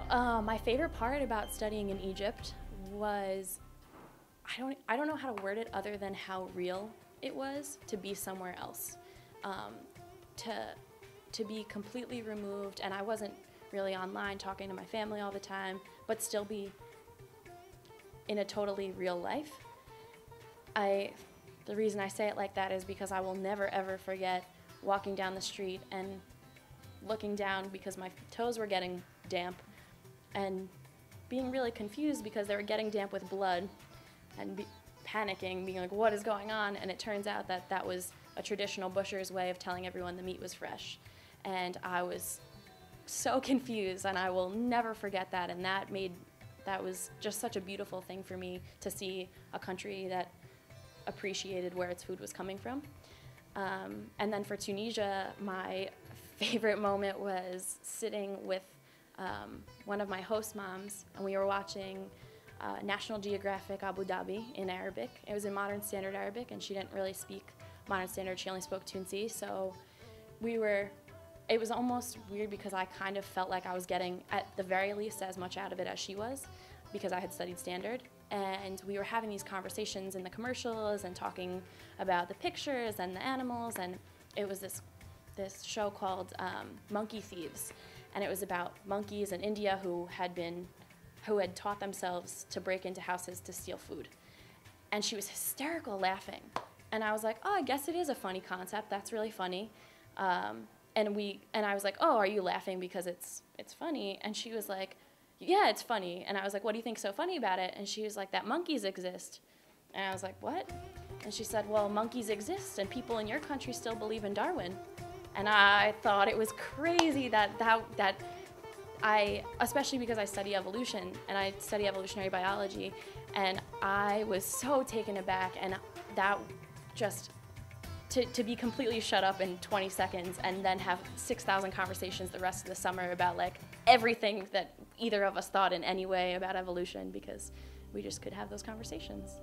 My favorite part about studying in Egypt was, I don't know how to word it other than how real it was to be somewhere else, to be completely removed, and I wasn't really online talking to my family all the time, but still be in a totally real life. The reason I say it like that is because I will never ever forget walking down the street and looking down because my toes were getting damp and being really confused because they were getting damp with blood and panicking, being like, what is going on? And it turns out that that was a traditional butcher's way of telling everyone the meat was fresh. And I was so confused, and I will never forget that. And that was just such a beautiful thing for me to see a country that appreciated where its food was coming from. And then for Tunisia, my favorite moment was sitting with one of my host moms, and we were watching National Geographic Abu Dhabi in Arabic. It was in Modern Standard Arabic, and she didn't really speak Modern Standard. She only spoke Tunsi, so it was almost weird because I kind of felt like I was getting, at the very least, as much out of it as she was, because I had studied Standard. And we were having these conversations in the commercials and talking about the pictures and the animals, and it was this show called Monkey Thieves, and it was about monkeys in India who had taught themselves to break into houses to steal food. And she was hysterical laughing. And I was like, oh, I guess it is a funny concept. That's really funny. And I was like, oh, are you laughing because it's funny? And she was like, yeah, it's funny. And I was like, what do you think's so funny about it? And she was like, that monkeys exist. And I was like, what? And she said, well, monkeys exist, and people in your country still believe in Darwin. And I thought it was crazy that especially because I study evolution, and I study evolutionary biology, and I was so taken aback, and that just, to be completely shut up in 20 seconds and then have 6,000 conversations the rest of the summer about like everything that either of us thought in any way about evolution, because we just could have those conversations.